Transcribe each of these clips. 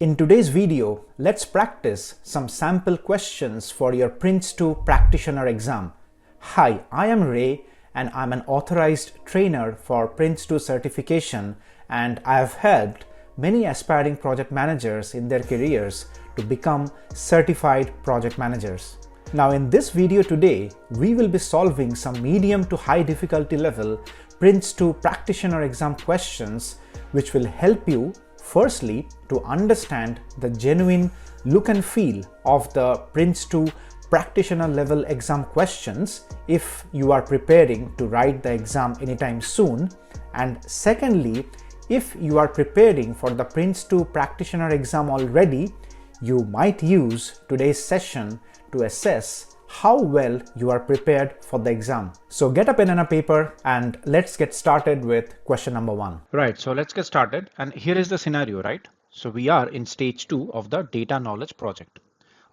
In today's video, let's practice some sample questions for your PRINCE2 Practitioner exam. Hi, I am Ray and I'm an authorized trainer for PRINCE2 certification, and I have helped many aspiring project managers in their careers to become certified project managers. Now in this video today, we will be solving some medium to high difficulty level PRINCE2 Practitioner exam questions which will help you firstly to understand the genuine look and feel of the PRINCE2 Practitioner level exam questions if you are preparing to write the exam anytime soon, and secondly, if you are preparing for the PRINCE2 Practitioner exam already, you might use today's session to assess how well you are prepared for the exam. So get a pen and a paper and let's get started with question number 1. Right, so let's get started. And here is the scenario, right? So we are in stage 2 of the data knowledge project.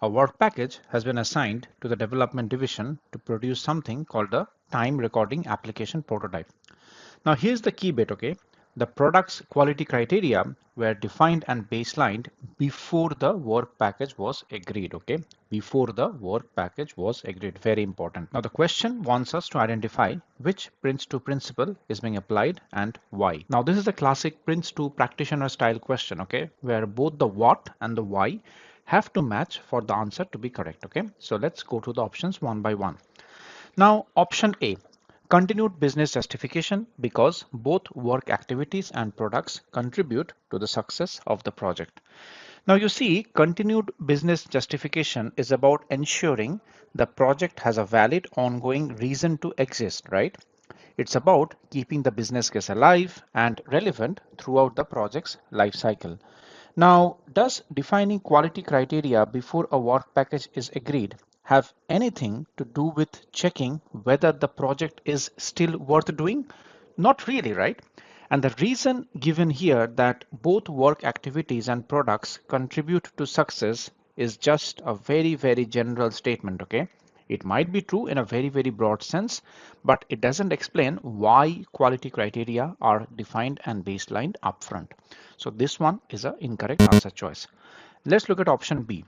A work package has been assigned to the development division to produce something called the time recording application prototype. Now here's the key bit, okay? The product's quality criteria were defined and baselined before the work package was agreed, okay? Before the work package was agreed, very important. Now the question wants us to identify which PRINCE2 principle is being applied and why. Now this is the classic PRINCE2 practitioner style question, okay? Where both the what and the why have to match for the answer to be correct, okay? So let's go to the options one by one. Now option A. Continued business justification, because both work activities and products contribute to the success of the project. Now you see, continued business justification is about ensuring the project has a valid ongoing reason to exist, right? It's about keeping the business case alive and relevant throughout the project's life cycle. Now, does defining quality criteria before a work package is agreed have anything to do with checking whether the project is still worth doing? Not really, right? And the reason given here that both work activities and products contribute to success is just a very general statement, okay? It might be true in a very broad sense, but it doesn't explain why quality criteria are defined and baselined upfront. So this one is an incorrect answer choice. Let's look at option B.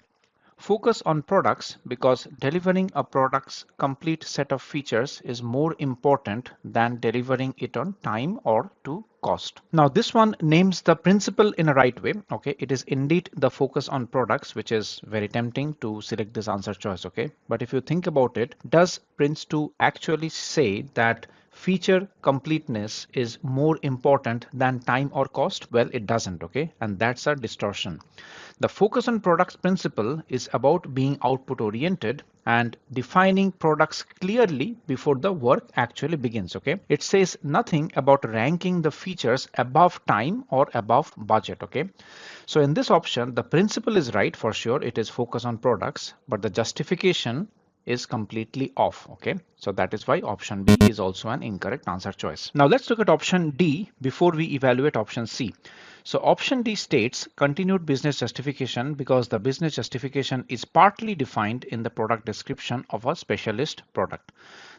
Focus on products, because delivering a product's complete set of features is more important than delivering it on time or to cost. Now this one names the principle in a right way, okay? It is indeed the focus on products, which is very tempting to select this answer choice, okay? But if you think about it, does PRINCE2 actually say that feature completeness is more important than time or cost? Well, it doesn't, okay? And that's a distortion. The focus on products principle is about being output oriented and defining products clearly before the work actually begins, okay? It says nothing about ranking the features above time or above budget, okay? So in this option, the principle is right for sure. It is focus on products, but the justification is completely off, okay? So that is why option B is also an incorrect answer choice. Now let's look at option D before we evaluate option C. So option D states continued business justification, because the business justification is partly defined in the product description of a specialist product.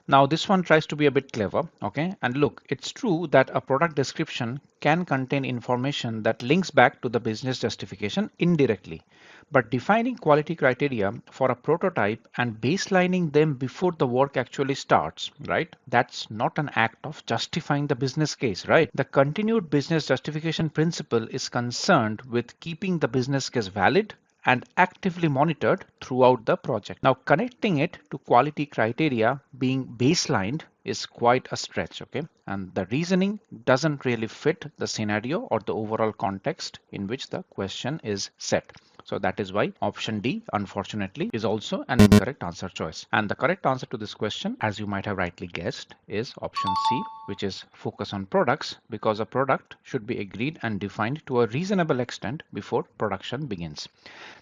Now this one tries to be a bit clever, okay? And look, it's true that a product description can contain information that links back to the business justification indirectly. But defining quality criteria for a prototype and baselining them before the work actually starts, right? That's not an act of justifying the business case, right? The continued business justification principle is concerned with keeping the business case valid and actively monitored throughout the project. Now, connecting it to quality criteria being baselined is quite a stretch, okay? And the reasoning doesn't really fit the scenario or the overall context in which the question is set. So that is why option D, unfortunately, is also an incorrect answer choice. And the correct answer to this question, as you might have rightly guessed, is option C, which is focus on products, because a product should be agreed and defined to a reasonable extent before production begins.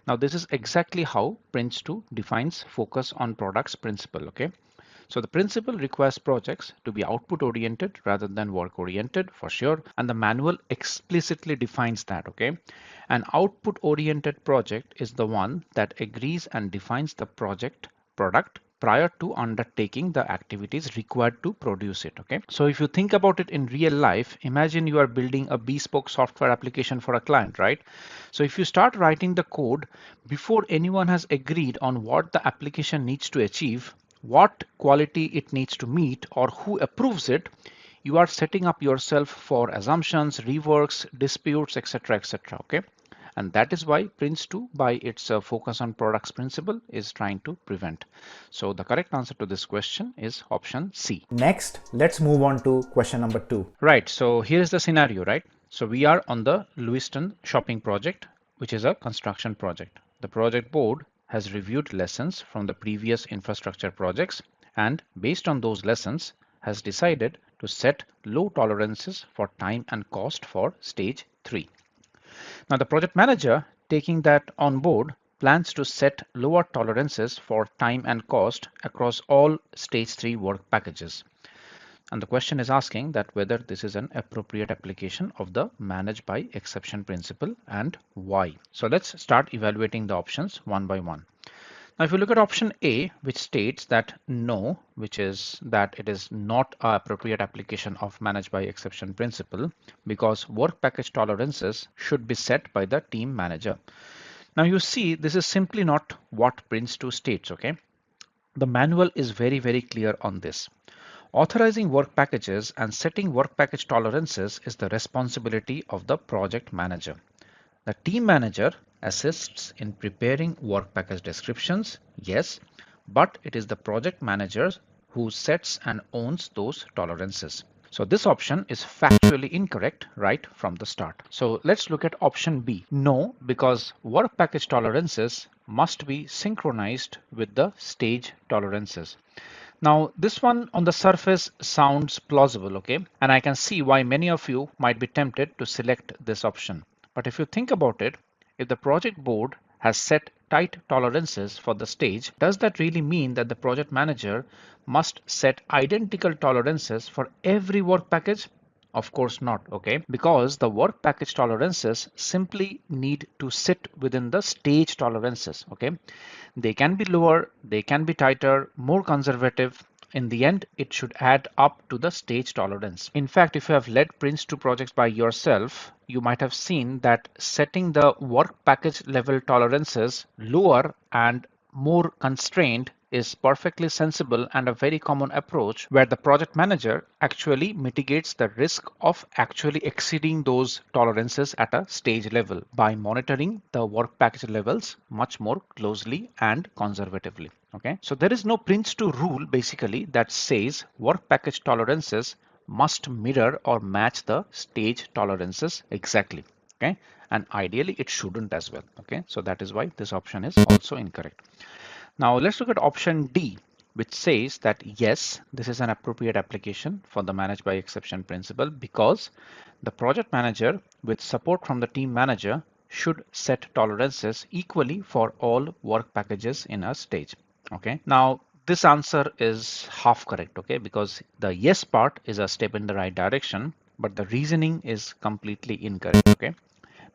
Now, this is exactly how PRINCE2 defines focus on products principle, okay? So the principle requires projects to be output oriented rather than work oriented, for sure. And the manual explicitly defines that, okay? An output oriented project is the one that agrees and defines the product prior to undertaking the activities required to produce it. Okay, so if you think about it in real life, imagine you are building a bespoke software application for a client, right? So if you start writing the code before anyone has agreed on what the application needs to achieve, what quality it needs to meet, or who approves it, you are setting up yourself for assumptions, reworks, disputes, etc., etc. Okay, and that is why Prince2, by its focus on products principle, is trying to prevent. So the correct answer to this question is option C. Next, let's move on to question number 2. Right, so here's the scenario, right? So we are on the Lewiston shopping project, which is a construction project. The project board has reviewed lessons from the previous infrastructure projects and based on those lessons has decided to set low tolerances for time and cost for stage 3. Now the project manager, taking that on board, plans to set lower tolerances for time and cost across all stage 3 work packages. And the question is asking that whether this is an appropriate application of the manage by exception principle and why. So let's start evaluating the options one by one. Now, if you look at option A, which states that no, which is that it is not an appropriate application of manage by exception principle because work package tolerances should be set by the team manager. Now you see, this is simply not what Prince2 states, okay? The manual is very, very clear on this. Authorizing work packages and setting work package tolerances is the responsibility of the project manager. The team manager assists in preparing work package descriptions, yes, but it is the project manager who sets and owns those tolerances. So this option is factually incorrect right from the start. So let's look at option B. No, because work package tolerances must be synchronized with the stage tolerances. Now, this one on the surface sounds plausible, okay? And I can see why many of you might be tempted to select this option. But if you think about it, if the project board has set tight tolerances for the stage, does that really mean that the project manager must set identical tolerances for every work package? Of course not, okay? Because the work package tolerances simply need to sit within the stage tolerances, okay? They can be lower, they can be tighter, more conservative. In the end, it should add up to the stage tolerance. In fact, if you have led Prince2 projects by yourself, you might have seen that setting the work package level tolerances lower and more constrained is perfectly sensible and a very common approach where the project manager actually mitigates the risk of actually exceeding those tolerances at a stage level by monitoring the work package levels much more closely and conservatively. Okay, so there is no Prince2 rule basically that says work package tolerances must mirror or match the stage tolerances exactly. Okay, and ideally it shouldn't as well. Okay, so that is why this option is also incorrect. Now let's look at option D, which says that yes, this is an appropriate application for the manage by exception principle because the project manager with support from the team manager should set tolerances equally for all work packages in a stage. Okay, now this answer is half correct, okay, because the yes part is a step in the right direction, but the reasoning is completely incorrect, okay,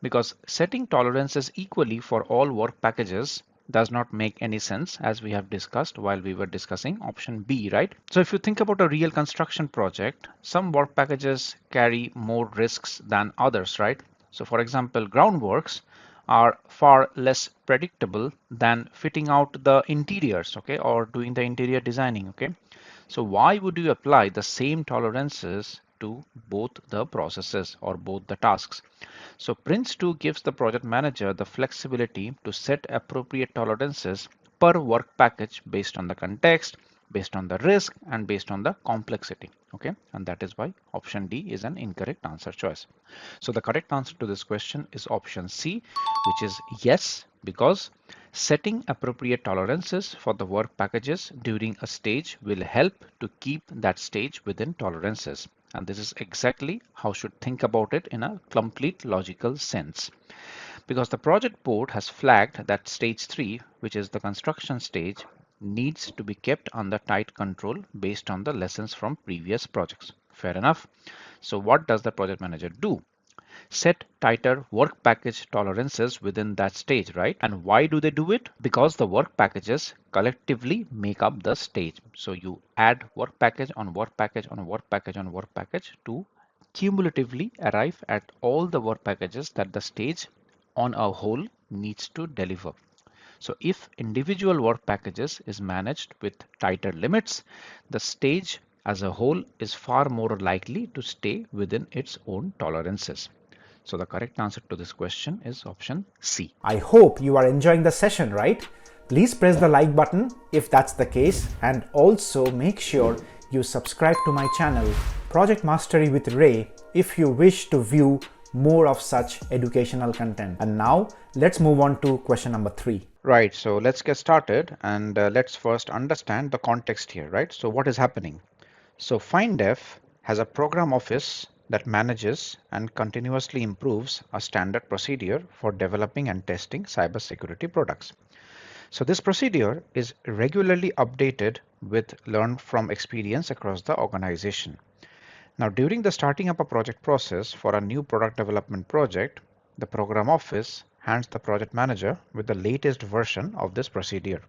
because setting tolerances equally for all work packages does not make any sense as we have discussed while we were discussing option B, right? So if you think about a real construction project, some work packages carry more risks than others, right? So for example, groundworks are far less predictable than fitting out the interiors, okay, or doing the interior designing, okay? So why would you apply the same tolerances to both the processes or both the tasks? So Prince2 gives the project manager the flexibility to set appropriate tolerances per work package based on the context, based on the risk, and based on the complexity. Okay, and that is why option D is an incorrect answer choice. So the correct answer to this question is option C, which is yes, because setting appropriate tolerances for the work packages during a stage will help to keep that stage within tolerances. And this is exactly how should think about it in a complete logical sense. Because the project board has flagged that stage 3, which is the construction stage, needs to be kept under tight control based on the lessons from previous projects. Fair enough. So what does the project manager do? set tighter work package tolerances within that stage, right? And why do they do it? Because the work packages collectively make up the stage. So you add work package on work package on work package on work package to cumulatively arrive at all the work packages that the stage on a whole needs to deliver. So if individual work packages is managed with tighter limits, the stage as a whole is far more likely to stay within its own tolerances. So the correct answer to this question is option C. I hope you are enjoying the session, right? Please press the like button if that's the case, and also make sure you subscribe to my channel Project Mastery with Ray if you wish to view more of such educational content. And now let's move on to question number 3. Right, so let's get started, and let's first understand the context here, right? So what is happening? So FindDef has a program office that manages and continuously improves a standard procedure for developing and testing cybersecurity products. So this procedure is regularly updated with learn from experience across the organization. Now, during the starting up a project process for a new product development project, the program office hands the project manager with the latest version of this procedure.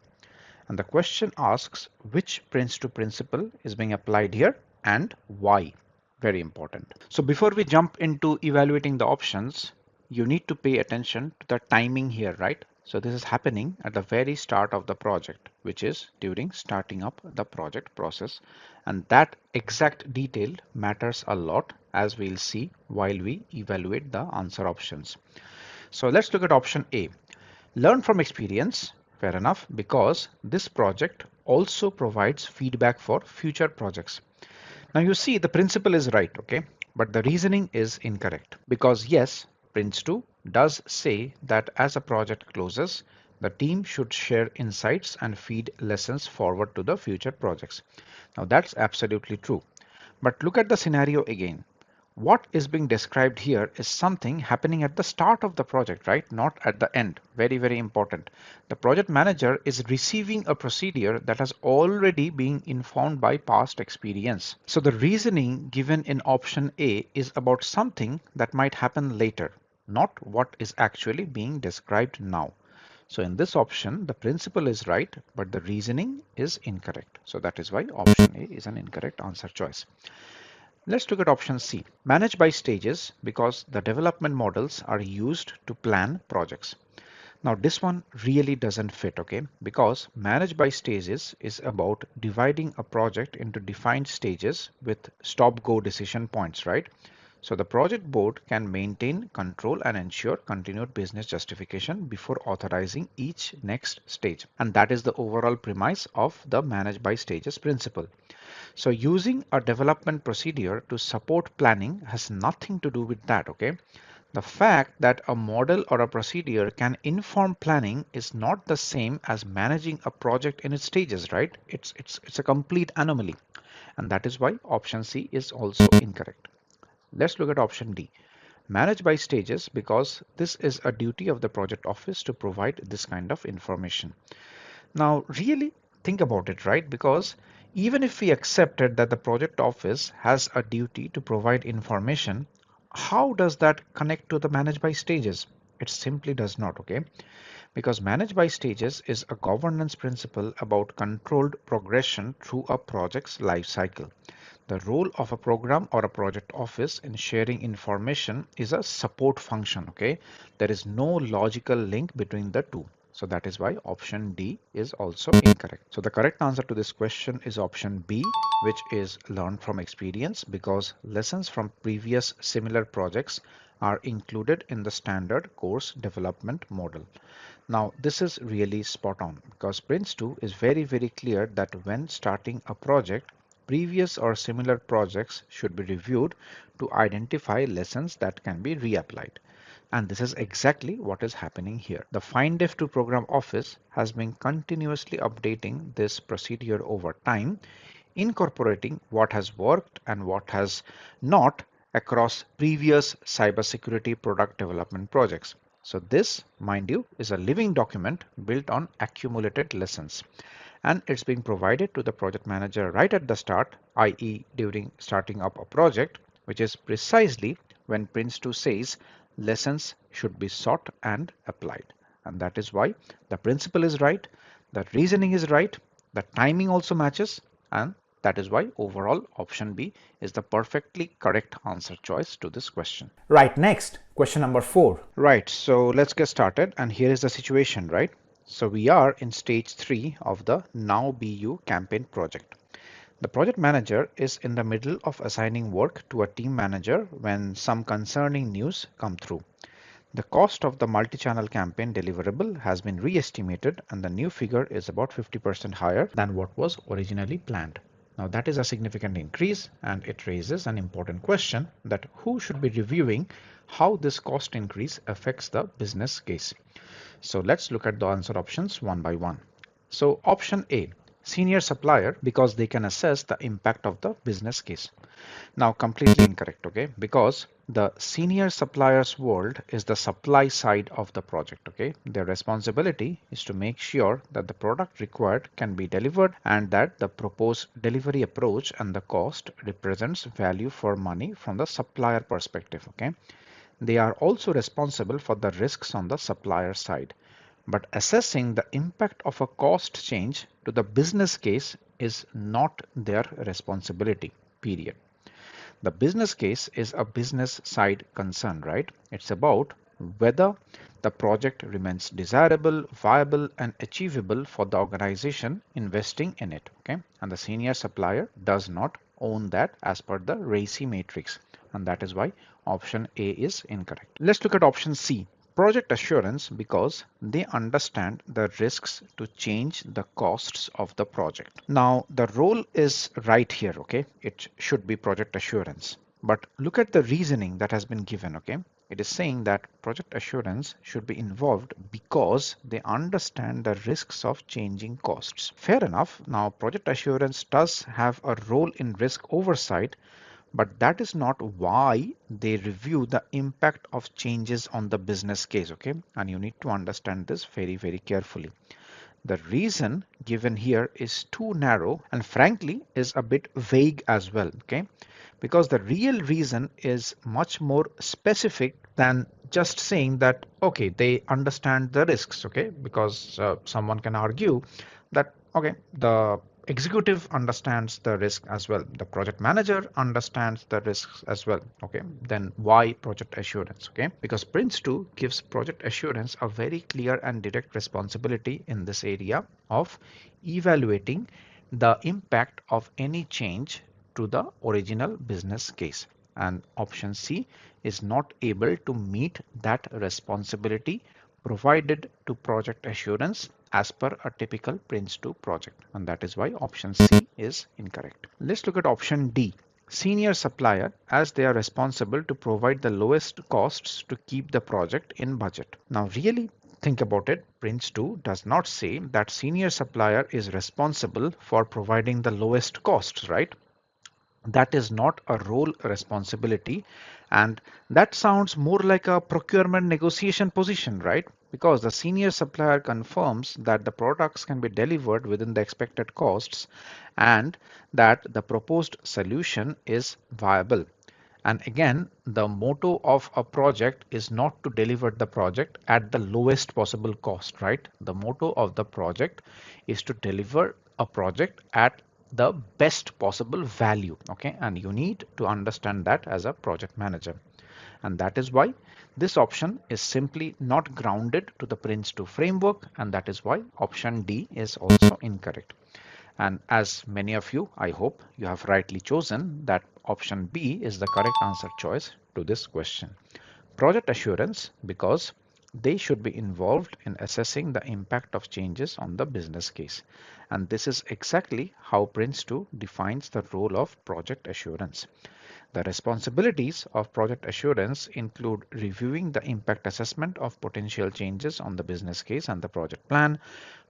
And the question asks which Prince2 principle is being applied here and why. Very important. So before we jump into evaluating the options, you need to pay attention to the timing here, right? So this is happening at the very start of the project, which is during starting up the project process. And that exact detail matters a lot, as we'll see while we evaluate the answer options. So let's look at option A. Learn from experience. Fair enough, because this project also provides feedback for future projects. Now you see the principle is right, okay, but the reasoning is incorrect, because yes, Prince2 does say that as a project closes, the team should share insights and feed lessons forward to the future projects. Now that's absolutely true. But look at the scenario again. What is being described here is something happening at the start of the project, right? Not at the end. Very, very important. The project manager is receiving a procedure that has already been informed by past experience. So the reasoning given in option A is about something that might happen later, not what is actually being described now. So in this option, the principle is right, but the reasoning is incorrect. So that is why option A is an incorrect answer choice. Let's look at option C, manage by stages, because the development models are used to plan projects. Now this one really doesn't fit, okay? Because manage by stages is about dividing a project into defined stages with stop-go decision points, right? So the project board can maintain control and ensure continued business justification before authorizing each next stage. And that is the overall premise of the manage by stages principle. So using a development procedure to support planning has nothing to do with that, okay? The fact that a model or a procedure can inform planning is not the same as managing a project in its stages, right? It's a complete anomaly. And that is why option C is also incorrect. Let's look at option D. Manage by stages, because this is a duty of the project office to provide this kind of information. Now, really think about it, right? Because even if we accepted that the project office has a duty to provide information, how does that connect to the manage by stages? It simply does not, okay? Because manage by stages is a governance principle about controlled progression through a project's life cycle. The role of a program or a project office in sharing information is a support function, okay? There is no logical link between the two. So that is why option D is also incorrect. So the correct answer to this question is option B, which is learn from experience, because lessons from previous similar projects are included in the standard course development model. Now, this is really spot on, because Prince2 is very, very clear that when starting a project, previous or similar projects should be reviewed to identify lessons that can be reapplied. And this is exactly what is happening here. The FindDef2 program office has been continuously updating this procedure over time, incorporating what has worked and what has not across previous cybersecurity product development projects. So this, mind you, is a living document built on accumulated lessons. And it's being provided to the project manager right at the start, i.e. during starting up a project, which is precisely when Prince2 says lessons should be sought and applied. And that is why the principle is right, the reasoning is right, the timing also matches, and that is why overall option B is the perfectly correct answer choice to this question. Right, next, question number 4. Right, so let's get started, and here is the situation, right? So we are in stage 3 of the Now BU campaign project. The project manager is in the middle of assigning work to a team manager when some concerning news come through. The cost of the multi-channel campaign deliverable has been re-estimated, and the new figure is about 50% higher than what was originally planned. Now that is a significant increase, and it raises an important question that who should be reviewing how this cost increase affects the business case. So let's look at the answer options one by one. So option A, senior supplier, because they can assess the impact of the business case. Now completely incorrect, okay? Because the senior supplier's world is the supply side of the project, okay? Their responsibility is to make sure that the product required can be delivered and that the proposed delivery approach and the cost represents value for money from the supplier perspective, okay? They are also responsible for the risks on the supplier side. But assessing the impact of a cost change to the business case is not their responsibility, period. The business case is a business side concern, right? It's about whether the project remains desirable, viable, and achievable for the organization investing in it. Okay, and the senior supplier does not own that as per the RACI matrix, and that is why option A is incorrect. Let's look at option C. Project assurance, because they understand the risks to change the costs of the project. Now the role is right here, okay? It should be project assurance. But look at the reasoning that has been given, okay? It is saying that project assurance should be involved because they understand the risks of changing costs. Fair enough. Now project assurance does have a role in risk oversight, but that is not why they review the impact of changes on the business case, okay? And you need to understand this very, very carefully. The reason given here is too narrow and frankly is a bit vague as well, okay? Because the real reason is much more specific than just saying that, okay, they understand the risks, okay? Because someone can argue that, okay, the executive understands the risk as well, the project manager understands the risks as well, okay? Then why project assurance, okay? Because Prince2 gives project assurance a very clear and direct responsibility in this area of evaluating the impact of any change to the original business case, and option C is not able to meet that responsibility provided to project assurance as per a typical Prince2 project, and that is why option C is incorrect. Let's look at option D. Senior supplier, as they are responsible to provide the lowest costs to keep the project in budget. Now really think about it, Prince2 does not say that senior supplier is responsible for providing the lowest costs, right? That is not a role responsibility, and that sounds more like a procurement negotiation position, right? Because the senior supplier confirms that the products can be delivered within the expected costs and that the proposed solution is viable. And again, the motto of a project is not to deliver the project at the lowest possible cost, right? The motto of the project is to deliver a project at the best possible value, okay? And you need to understand that as a project manager. And that is why this option is simply not grounded to the Prince2 framework, and that is why option D is also incorrect. And as many of you, I hope you have rightly chosen that option B is the correct answer choice to this question. Project assurance, because they should be involved in assessing the impact of changes on the business case. And this is exactly how Prince2 defines the role of project assurance. The responsibilities of project assurance include reviewing the impact assessment of potential changes on the business case and the project plan,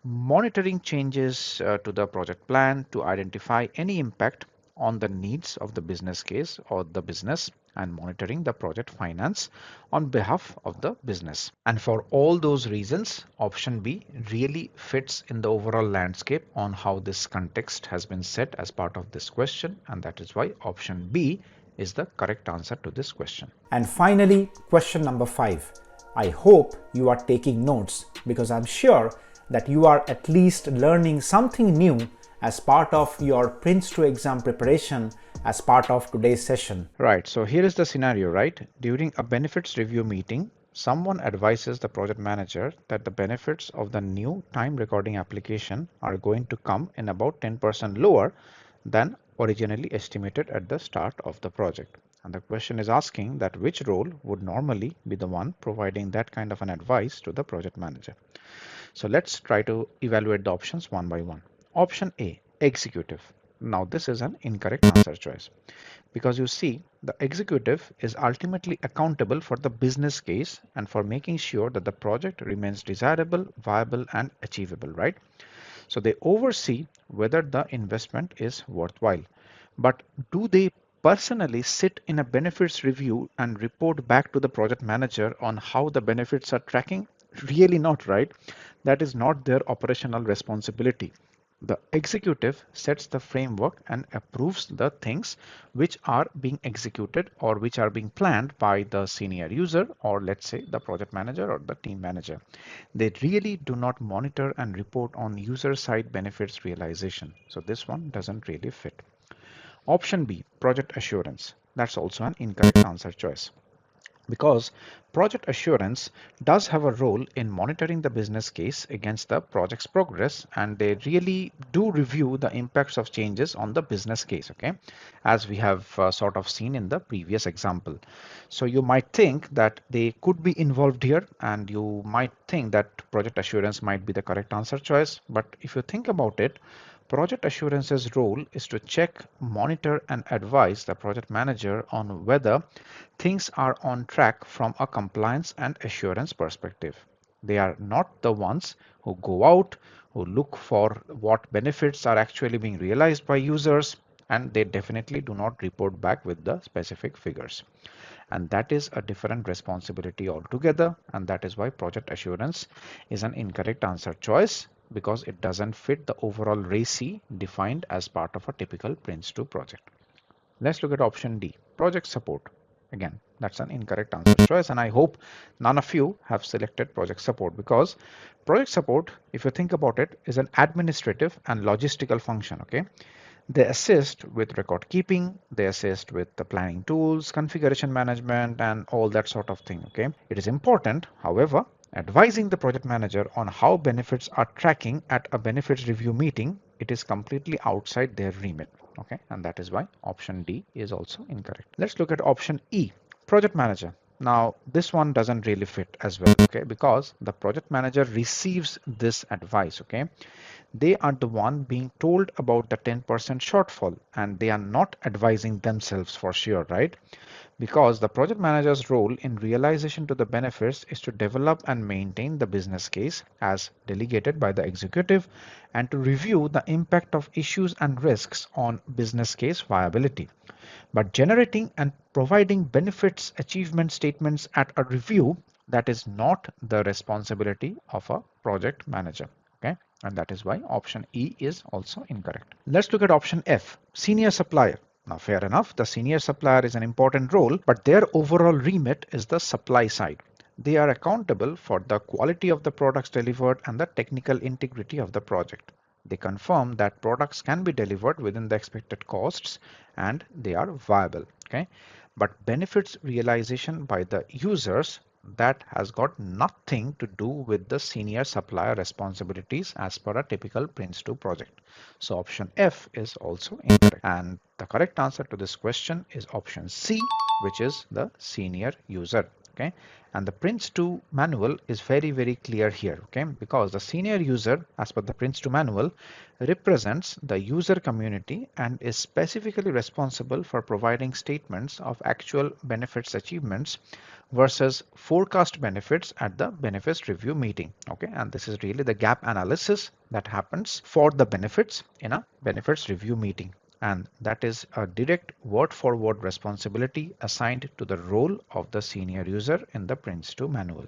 monitoring changes to the project plan to identify any impact on the needs of the business case or the business, and monitoring the project finance on behalf of the business. And for all those reasons, option B really fits in the overall landscape on how this context has been set as part of this question, and that is why option B is the correct answer to this question. And finally, question number 5. I hope you are taking notes because I'm sure that you are at least learning something new as part of your PRINCE2 exam preparation as part of today's session. Right, so here is the scenario, right? During a benefits review meeting, someone advises the project manager that the benefits of the new time recording application are going to come in about 10% lower than originally estimated at the start of the project. And the question is asking that which role would normally be the one providing that kind of an advice to the project manager. So let's try to evaluate the options one by one. Option A, executive. Now this is an incorrect answer choice because you see the executive is ultimately accountable for the business case and for making sure that the project remains desirable, viable and achievable, right? So they oversee whether the investment is worthwhile. But do they personally sit in a benefits review and report back to the project manager on how the benefits are tracking? Really not, right? That is not their operational responsibility. The executive sets the framework and approves the things which are being executed or which are being planned by the senior user, or let's say the project manager or the team manager. They really do not monitor and report on user side benefits realization. So this one doesn't really fit. Option B, project assurance. That's also an incorrect answer choice because project assurance does have a role in monitoring the business case against the project's progress, and they really do review the impacts of changes on the business case, okay, as we have sort of seen in the previous example. So you might think that they could be involved here, and you might think that project assurance might be the correct answer choice, but if you think about it, project assurance's role is to check, monitor, and advise the project manager on whether things are on track from a compliance and assurance perspective. They are not the ones who go out, who look for what benefits are actually being realized by users, and they definitely do not report back with the specific figures. And that is a different responsibility altogether, and that is why project assurance is an incorrect answer choice because it doesn't fit the overall RACI defined as part of a typical PRINCE2 project. Let's look at option D, project support. Again, that's an incorrect answer choice, and I hope none of you have selected project support because project support, if you think about it, is an administrative and logistical function, okay? They assist with record keeping, they assist with the planning tools, configuration management, and all that sort of thing, okay? It is important, however, advising the project manager on how benefits are tracking at a benefits review meeting, it is completely outside their remit, okay? And that is why option D is also incorrect. Let's look at option E, project manager. Now this one doesn't really fit as well, okay, because the project manager receives this advice, okay? They are the one being told about the 10% shortfall, and they are not advising themselves for sure, right? Because the project manager's role in realization to the benefits is to develop and maintain the business case as delegated by the executive and to review the impact of issues and risks on business case viability. But generating and providing benefits achievement statements at a review, that is not the responsibility of a project manager, okay? And that is why option E is also incorrect. Let's look at option F, senior supplier. Now, fair enough, the senior supplier is an important role, but their overall remit is the supply side. They are accountable for the quality of the products delivered and the technical integrity of the project. They confirm that products can be delivered within the expected costs and they are viable, okay? But benefits realization by the users, that has got nothing to do with the senior supplier responsibilities as per a typical PRINCE2 project. So option F is also incorrect. And the correct answer to this question is option C, which is the senior user, okay? And the PRINCE2 manual is very clear here, okay? Because the senior user, as per the PRINCE2 manual, represents the user community and is specifically responsible for providing statements of actual benefits achievements versus forecast benefits at the benefits review meeting, okay? And this is really the gap analysis that happens for the benefits in a benefits review meeting. And that is a direct word-for-word responsibility assigned to the role of the senior user in the PRINCE2 manual.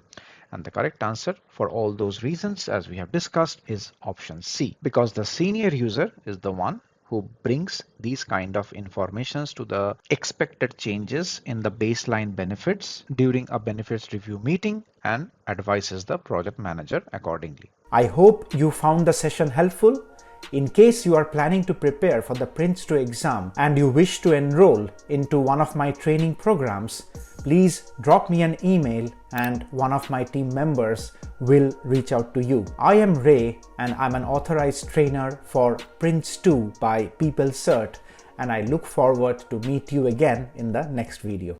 And the correct answer for all those reasons, as we have discussed, is option C, because the senior user is the one who brings these kind of informations to the expected changes in the baseline benefits during a benefits review meeting and advises the project manager accordingly. I hope you found the session helpful. In case you are planning to prepare for the PRINCE2 exam and you wish to enroll into one of my training programs, please drop me an email and one of my team members will reach out to you. I am Ray and I'm an authorized trainer for PRINCE2 by PeopleCert, and I look forward to meet you again in the next video.